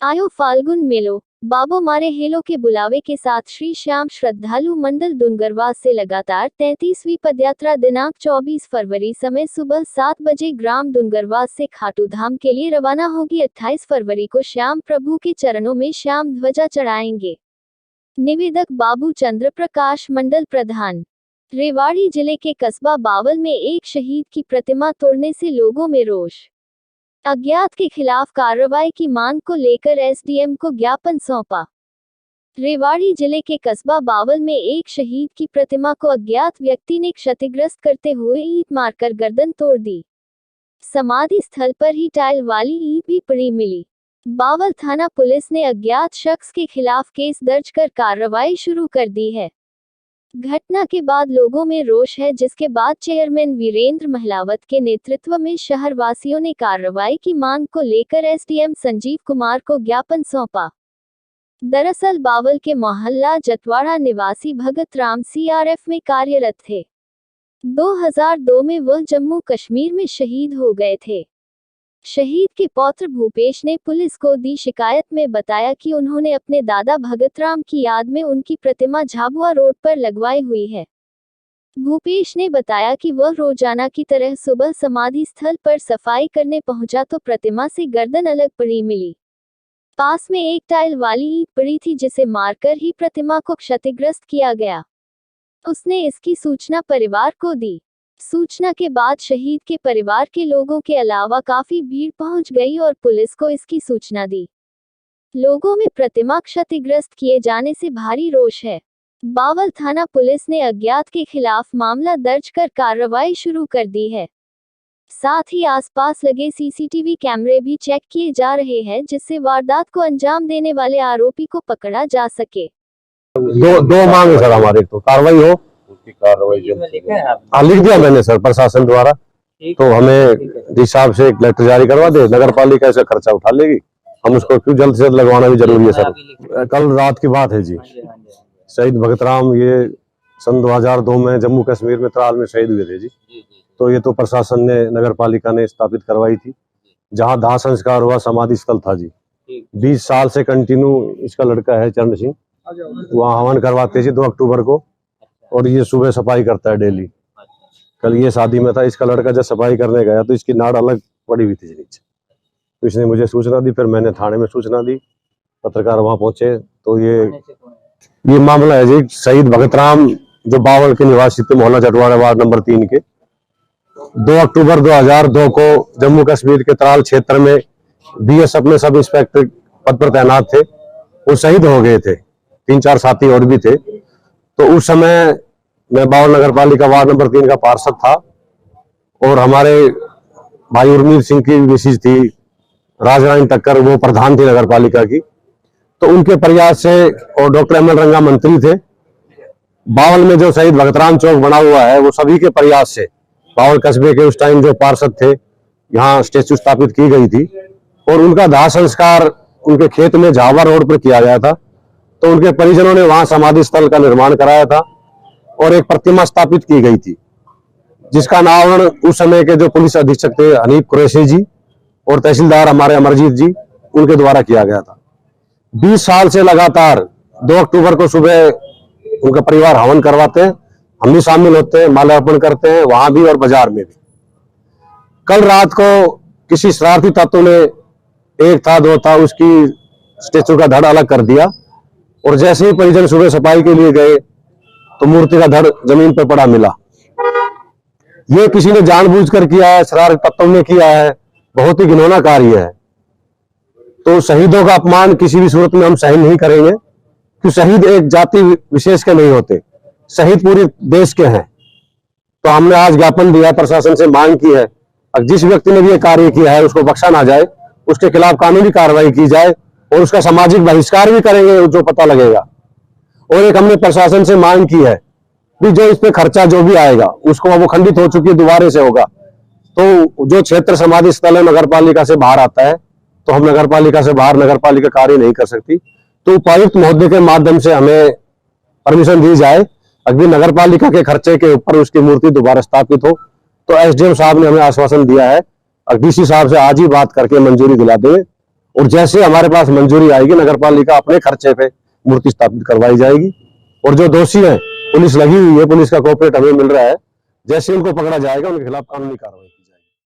आयो फाल्गुन मेलो, बाबो मारे हेलो के बुलावे के साथ श्री श्याम श्रद्धालु मंडल डूंगरवास से लगातार 33वीं पदयात्रा दिनांक 24 फरवरी समय सुबह 7 बजे ग्राम डूंगरवास से खाटू धाम के लिए रवाना होगी। 28 फरवरी को श्याम प्रभु के चरणों में श्याम ध्वजा चढ़ाएंगे। निवेदक बाबू चंद्र प्रकाश, मंडल प्रधान। रेवाड़ी जिले के कस्बा बावल में एक शहीद की प्रतिमा तोड़ने से लोगों में रोष। अज्ञात के खिलाफ कार्रवाई की मांग को लेकर एसडीएम को ज्ञापन सौंपा। रेवाड़ी जिले के कस्बा बावल में एक शहीद की प्रतिमा को अज्ञात व्यक्ति ने क्षतिग्रस्त करते हुए ईंट मारकर गर्दन तोड़ दी। समाधि स्थल पर ही टाइल वाली ईंट भी पड़ी मिली। बावल थाना पुलिस ने अज्ञात शख्स के खिलाफ केस दर्ज कर कार्रवाई शुरू कर दी है। घटना के बाद लोगों में रोष है, जिसके बाद चेयरमैन वीरेंद्र महलावत के नेतृत्व में शहर वासियों ने कार्रवाई की मांग को लेकर एसडीएम संजीव कुमार को ज्ञापन सौंपा। दरअसल बावल के मोहल्ला जतवाड़ा निवासी भगत राम सीआरएफ में कार्यरत थे। 2002 में वह जम्मू कश्मीर में शहीद हो गए थे। शहीद के पौत्र भूपेश ने पुलिस को दी शिकायत में बताया कि उन्होंने अपने दादा भगतराम की याद में उनकी प्रतिमा झाबुआ रोड पर लगवाई हुई है। भूपेश ने बताया कि वह रोजाना की तरह सुबह समाधि स्थल पर सफाई करने पहुंचा तो प्रतिमा से गर्दन अलग पड़ी मिली। पास में एक टाइल वाली ईंट पड़ी थी, जिसे मारकर ही प्रतिमा को क्षतिग्रस्त किया गया। उसने इसकी सूचना परिवार को दी। सूचना के बाद शहीद के परिवार के लोगों के अलावा काफी भीड़ पहुंच गई और पुलिस को इसकी सूचना दी। लोगों में प्रतिमा क्षतिग्रस्त किए जाने से भारी रोष है। बावल थाना पुलिस ने अज्ञात के खिलाफ मामला दर्ज कर कार्रवाई शुरू कर दी है। साथ ही आसपास लगे सीसीटीवी कैमरे भी चेक किए जा रहे हैं, जिससे वारदात को अंजाम देने वाले आरोपी को पकड़ा जा सके। दो मांग है सर हमारे, तो कार्रवाई हो उसकी कार्रवाई जो लिख दिया मैंने सर प्रशासन द्वारा, तो हमें जिस हिसाब से एक लेटर जारी करवा दे। नगर पालिका ऐसा खर्चा उठा लेगी, हम उसको क्यों जल्द से जल्द लगवाना भी जरूरी है सर। कल रात की बात है जी, शहीद भगतराम ये सन 2002 में जम्मू कश्मीर में त्राल में शहीद हुए थे जी। तो ये तो प्रशासन ने, नगर पालिका ने स्थापित करवाई थी, जहाँ दाह संस्कार हुआ समाधि स्थल था जी। 20 साल से कंटिन्यू इसका लड़का है चरण सिंह, वहाँ हवन करवाते जी 2 अक्टूबर को, और ये सुबह सफाई करता है डेली। कल ये शादी में था, इसका लड़का जब सफाई करने गया तो इसकी नाड़ अलग पड़ी हुई थी नीचे। तो इसने मुझे सूचना दी, फिर मैंने थाने में सूचना दी, पत्रकार वहां पहुंचे। तो ये मामला है जी शहीद भगतराम जो बावल के निवासी थे, मोहल्ला जटवाड़ा वार्ड नंबर 3 के। 2 अक्टूबर 2002 को जम्मू कश्मीर के त्राल क्षेत्र में बीएसएफ में सब इंस्पेक्टर पद पर तैनात थे, वो शहीद हो गए थे। 3-4 साथी और भी थे। तो उस समय मैं बावल नगर पालिका वार्ड नंबर 3 का पार्षद था, और हमारे भाई उर्मीर सिंह की मिसेज थी राजरानी टक्कर, वो प्रधान थी नगर पालिका की। तो उनके प्रयास से, और डॉक्टर एमएल रंगा मंत्री थे। बावल में जो शहीद भगतराम चौक बना हुआ है, वो सभी के प्रयास से, बावल कस्बे के उस टाइम जो पार्षद थे, यहाँ स्टेचू स्थापित की गई थी, और उनका दाह संस्कार उनके खेत में झाबुआ रोड पर किया गया था। तो उनके परिजनों ने वहां समाधि स्थल का निर्माण कराया था, और एक प्रतिमा स्थापित की गई थी, जिसका अनावरण उस समय के जो पुलिस अधीक्षक थे हनीफ कुरैशी जी, और तहसीलदार हमारे अमरजीत जी, उनके द्वारा किया गया था। 20 साल से लगातार 2 अक्टूबर को सुबह उनका परिवार हवन करवाते हैं, हम भी शामिल होते हैं, माल्यार्पण करते हैं वहां भी और बाजार में भी। कल रात को किसी शरारती तत्व ने, एक था 2 था, उसकी स्टेचू का धड़ अलग कर दिया, और जैसे ही परिजन सुबह सफाई के लिए गए तो मूर्ति का धड़ जमीन पर पड़ा मिला। ये किसी ने जानबूझकर किया है, शरारती तत्वों ने किया है, बहुत ही घिनौना कार्य है। तो शहीदों का अपमान किसी भी सूरत में हम सहन नहीं करेंगे, कि शहीद एक जाति विशेष के नहीं होते, शहीद पूरे देश के हैं। तो हमने आज ज्ञापन दिया, प्रशासन से मांग की है, और जिस व्यक्ति ने भी ये कार्य किया है उसको बख्शा ना जाए, उसके खिलाफ कानूनी कार्रवाई की जाए, और उसका सामाजिक बहिष्कार भी करेंगे जो पता लगेगा। और एक हमने प्रशासन से मांग की है कि जो इस पे खर्चा जो भी आएगा, उसको वो खंडित हो चुकी है, दोबारा से होगा। तो जो क्षेत्र समाधि स्थल है नगर पालिका से बाहर आता है, तो हम नगर पालिका से बाहर नगर पालिका कार्य नहीं कर सकती। तो उपायुक्त महोदय के माध्यम से हमें परमिशन दी जाए, अभी नगर पालिका के खर्चे के ऊपर उसकी मूर्ति दोबारा स्थापित हो। तो एसडीएम साहब ने हमें आश्वासन दिया है, डीसी साहब से आज ही बात करके मंजूरी दिला देंगे, और जैसे हमारे पास मंजूरी आएगी नगर पालिका अपने खर्चे पे मूर्ति स्थापित करवाई जाएगी। और जो दोषी हैं पुलिस लगी हुई है, पुलिस का कोऑपरेट हमें मिल रहा है, जैसे उनको पकड़ा जाएगा उनके खिलाफ कानूनी कार्रवाई।